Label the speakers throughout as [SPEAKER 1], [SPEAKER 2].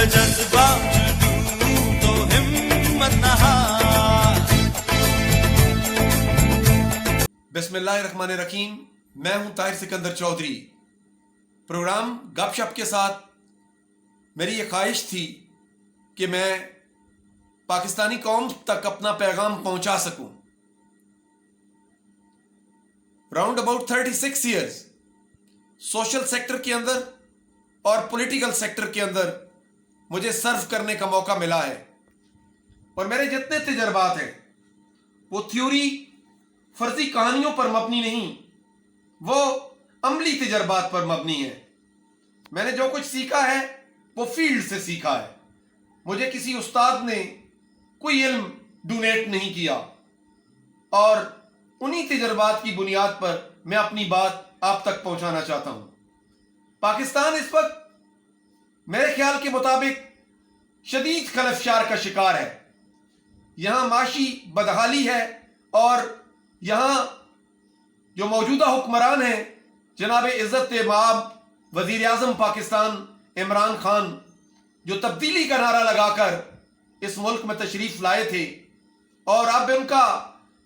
[SPEAKER 1] جذبہ جنون تو ہمت نہا۔
[SPEAKER 2] بسم اللہ الرحمن الرحیم۔ میں ہوں طاہر سکندر چودھری۔ پروگرام گپ شپ کے ساتھ میری یہ خواہش تھی کہ میں پاکستانی قوم تک اپنا پیغام پہنچا سکوں۔ Round about 36 years social sector کے اندر اور پولیٹیکل سیکٹر کے اندر مجھے سرو کرنے کا موقع ملا ہے، اور میرے جتنے تجربات ہیں وہ تھیوری فرضی کہانیوں پر مبنی نہیں، وہ عملی تجربات پر مبنی ہے۔ میں نے جو کچھ سیکھا ہے وہ فیلڈ سے سیکھا ہے۔ مجھے کسی استاد نے کوئی علم ڈونیٹ نہیں کیا، اور انہی تجربات کی بنیاد پر میں اپنی بات آپ تک پہنچانا چاہتا ہوں۔ پاکستان اس وقت میرے خیال کے مطابق شدید خلفشار کا شکار ہے۔ یہاں معاشی بدحالی ہے، اور یہاں جو موجودہ حکمران ہیں جناب عزت مآب وزیر اعظم پاکستان عمران خان، جو تبدیلی کا نعرہ لگا کر اس ملک میں تشریف لائے تھے، اور اب ان کا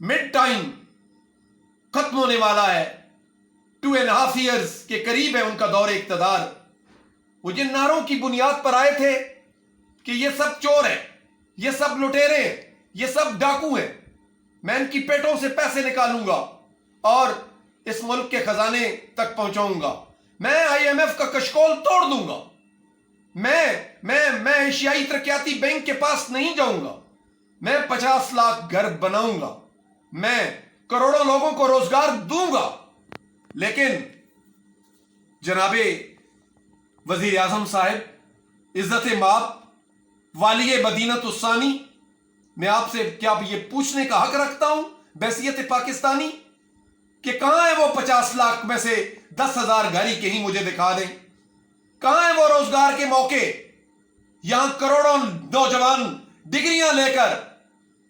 [SPEAKER 2] مڈ ٹائم ختم ہونے والا ہے، 2.5 ایئرز کے قریب ہے ان کا دور اقتدار۔ وہ جن نعروں کی بنیاد پر آئے تھے کہ یہ سب چور ہیں، یہ سب لٹیرے ہیں، یہ سب ڈاکو ہیں، میں ان کی پیٹوں سے پیسے نکالوں گا اور اس ملک کے خزانے تک پہنچاؤں گا، میں IMF کا کشکول توڑ دوں گا، میں ایشیائی ترقیاتی بینک کے پاس نہیں جاؤں گا، میں 50 لاکھ گھر بناؤں گا، میں کروڑوں لوگوں کو روزگار دوں گا۔ لیکن جناب وزیر اعظم صاحب عزت مآب والی مدینہ الثانی، میں آپ سے کیا یہ پوچھنے کا حق رکھتا ہوں بحیثیت پاکستانی کہ کہاں ہے وہ 50 لاکھ میں سے 10,000 گھر ہی کہیں مجھے دکھا دیں؟ کہاں ہیں وہ روزگار کے موقع؟ یہاں کروڑوں نوجوان ڈگریاں لے کر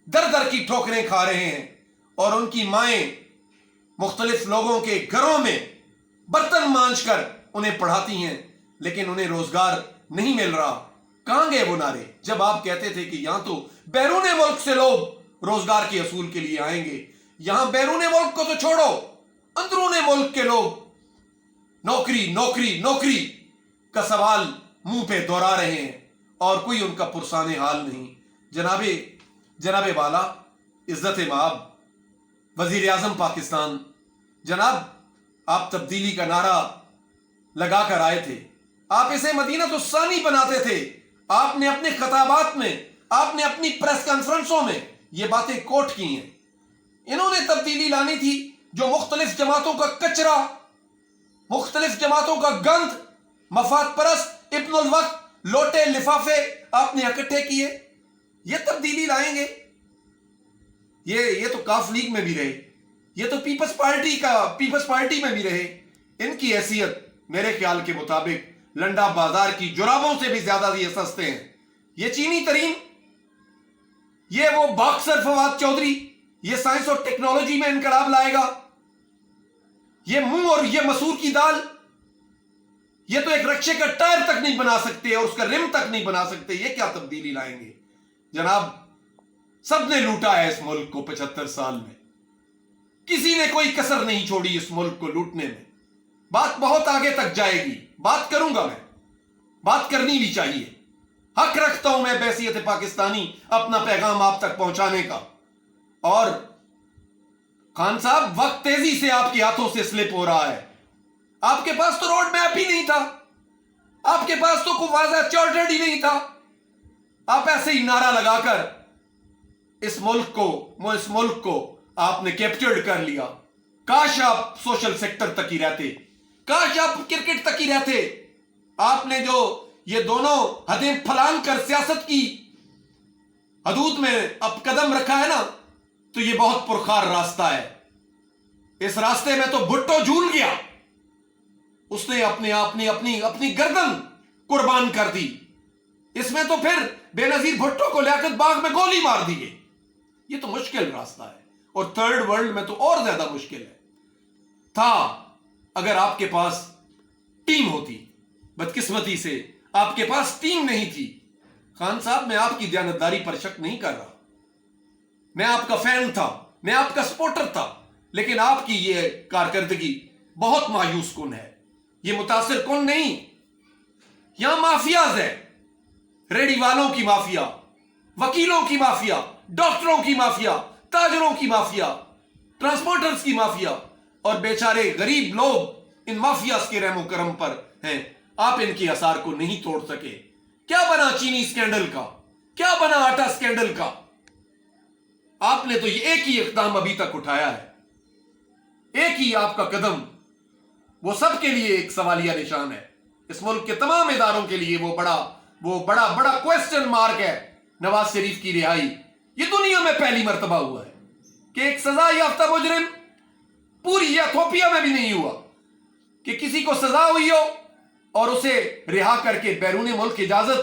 [SPEAKER 2] در در کی ٹھوکریں کھا رہے ہیں، اور ان کی مائیں مختلف لوگوں کے گھروں میں برتن مانجھ کر انہیں پڑھاتی ہیں، لیکن انہیں روزگار نہیں مل رہا۔ کہاں گئے وہ نعرے جب آپ کہتے تھے کہ یہاں تو بیرون ملک سے لوگ روزگار کے حصول کے لیے آئیں گے؟ یہاں بیرون ملک کو تو چھوڑو، اندرون ملک کے لوگ نوکری نوکری نوکری کا سوال منہ پہ دہرا رہے ہیں، اور کوئی ان کا پرسان حال نہیں۔ جناب والا عزت مآب وزیر اعظم پاکستان، جناب آپ تبدیلی کا نعرہ لگا کر آئے تھے، آپ اسے مدینہ الثانی بناتے تھے، آپ نے اپنے خطابات میں، آپ نے اپنی پریس کانفرنسوں میں یہ باتیں کوٹ کی ہیں۔ انہوں نے تبدیلی لانی تھی جو مختلف جماعتوں کا کچرا، مختلف جماعتوں کا گند، مفاد پرست ابن الوقت لوٹے لفافے آپ نے اکٹھے کیے، یہ تبدیلی لائیں گے؟ یہ تو کاف لیگ میں بھی رہے، یہ تو پیپلز پارٹی میں بھی رہے۔ ان کی حیثیت میرے خیال کے مطابق لنڈا بازار کی جرابوں سے بھی زیادہ یہ سستے ہیں۔ یہ چینی ترین، یہ وہ باکسر فواد چودھری، یہ سائنس اور ٹیکنالوجی میں انقلاب لائے گا، یہ منہ اور یہ مسور کی دال، یہ تو ایک رکشے کا ٹائر تک نہیں بنا سکتے اور اس کا رم تک نہیں بنا سکتے، یہ کیا تبدیلی لائیں گے؟ جناب سب نے لوٹا ہے اس ملک کو 75 سال میں، کسی نے کوئی کسر نہیں چھوڑی اس ملک کو لوٹنے میں۔ بات بہت آگے تک جائے گی، بات کروں گا، میں بات کرنی بھی چاہیے، حق رکھتا ہوں میں بحیثیت پاکستانی اپنا پیغام آپ تک پہنچانے کا۔ اور خان صاحب وقت تیزی سے آپ کے ہاتھوں سے سلپ ہو رہا ہے، آپ کے پاس تو روڈ میپ ہی نہیں تھا، آپ کے پاس تو کوئی واضح چارٹر ہی نہیں تھا، آپ ایسے ہی نعرہ لگا کر اس ملک کو آپ نے کیپچرڈ کر لیا۔ کاش آپ سوشل سیکٹر تک ہی رہتے، کاش آپ کرکٹ تک ہی رہتے۔ آپ نے جو یہ دونوں حدیں پھلانگ کر سیاست کی حدود میں اب قدم رکھا ہے نا، تو یہ بہت پرخار راستہ ہے۔ اس راستے میں تو بھٹو جھول گیا، اس نے اپنی گردن قربان کر دی۔ اس میں تو پھر بے نظیر بھٹو کو لیاقت باغ میں گولی مار دی گئی۔ یہ تو مشکل راستہ ہے، اور تھرڈ ورلڈ میں تو اور زیادہ مشکل ہے۔ تھا اگر آپ کے پاس ٹیم ہوتی، بدقسمتی سے آپ کے پاس ٹیم نہیں تھی. خان صاحب میں آپ کی دیانتداری پر شک نہیں کر رہا, میں آپ کا فین تھا, میں آپ کا سپورٹر تھا, لیکن آپ کی یہ کارکردگی بہت مایوس کن ہے, یہ متاثر کن نہیں. یہاں مافیاز ہے, ریڈی والوں کی مافیا, وکیلوں کی مافیا, ڈاکٹروں کی مافیا, تاجروں کی مافیا, ٹرانسپورٹرز کی مافیا, اور بیچارے غریب لوگ ان مافیاز کے رحم و کرم پر ہیں. آپ ان کی اثار کو نہیں توڑ سکے. کیا بنا چینی سکینڈل کا, کیا بنا آٹا سکینڈل کا؟ آپ نے تو یہ ایک ہی اقدام ابھی تک اٹھایا ہے, ایک ہی آپ کا قدم, وہ سب کے لیے ایک سوالیہ نشان ہے. اس ملک کے تمام اداروں کے لیے وہ بڑا کوسچن مارک ہے. نواز شریف کی رہائی یہ دنیا میں پہلی مرتبہ ہوا ہے کہ ایک سزا یافتہ مجرم, پوری ایتھوپیا میں بھی نہیں ہوا کہ کسی کو سزا ہوئی ہو اور اسے رہا کر کے بیرون ملک اجازت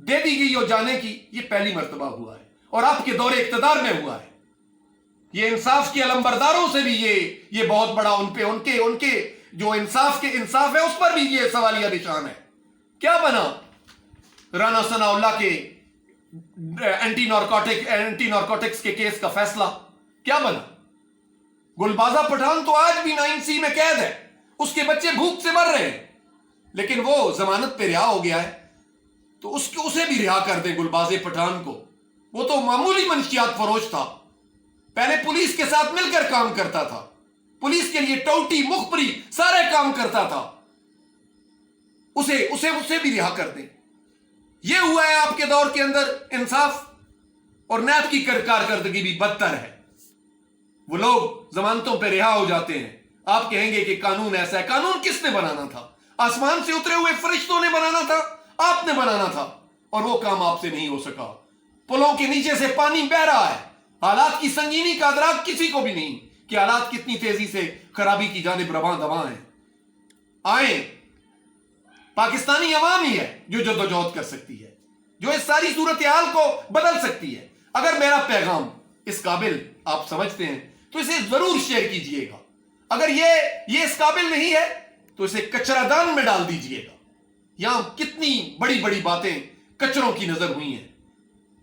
[SPEAKER 2] دے دی گئی ہو جانے کی. یہ پہلی مرتبہ ہوا ہے اور آپ کے دور اقتدار میں ہوا ہے. یہ انصاف کے علمبرداروں سے بھی یہ بہت بڑا ان کے جو انصاف ہے اس پر بھی یہ سوالیہ نشان ہے. کیا بنا رانا ثناء اللہ کے اینٹی نارکوٹکس کے کیس کا فیصلہ؟ کیا بنا؟ گلبازہ پٹھان تو آج بھی 9C میں قید ہے, اس کے بچے بھوک سے مر رہے ہیں, لیکن وہ ضمانت پہ رہا ہو گیا ہے. تو اسے بھی رہا کر دیں گلباز پٹھان کو. وہ تو معمولی منشیات فروش تھا, پہلے پولیس کے ساتھ مل کر کام کرتا تھا, پولیس کے لیے ٹوٹی مخبری سارے کام کرتا تھا. اسے بھی رہا کر دیں. یہ ہوا ہے آپ کے دور کے اندر انصاف. اور نیب کی کارکردگی بھی بدتر ہے. وہ لوگ ضمانتوں پہ رہا ہو جاتے ہیں, آپ کہیں گے کہ قانون ایسا ہے. قانون کس نے بنانا تھا؟ آسمان سے اترے ہوئے فرشتوں نے بنانا تھا, آپ نے بنانا تھا, اور وہ کام آپ سے نہیں ہو سکا. پلوں کے نیچے سے پانی بہ رہا ہے, حالات کی سنگینی کا ادراک کسی کو بھی نہیں کہ حالات کتنی تیزی سے خرابی کی جانب رواں دواں ہیں. آئیں, پاکستانی عوام ہی ہے جو جدوجہد کر سکتی ہے, جو اس ساری صورتحال کو بدل سکتی ہے. اگر میرا پیغام اس قابل آپ سمجھتے ہیں تو اسے ضرور شیئر کیجئے گا. اگر یہ اس قابل نہیں ہے تو اسے کچرا دان میں ڈال دیجئے گا. یہاں کتنی بڑی بڑی باتیں کچروں کی نظر ہوئی ہیں.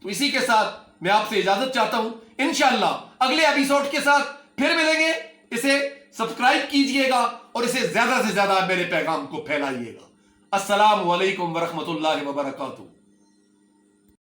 [SPEAKER 2] تو اسی کے ساتھ میں آپ سے اجازت چاہتا ہوں. انشاءاللہ اگلے ایپیسوڈ کے ساتھ پھر ملیں گے. اسے سبسکرائب کیجئے گا اور اسے زیادہ سے زیادہ میرے پیغام کو پھیلائیے گا. السلام علیکم ورحمۃ اللہ وبرکاتہ.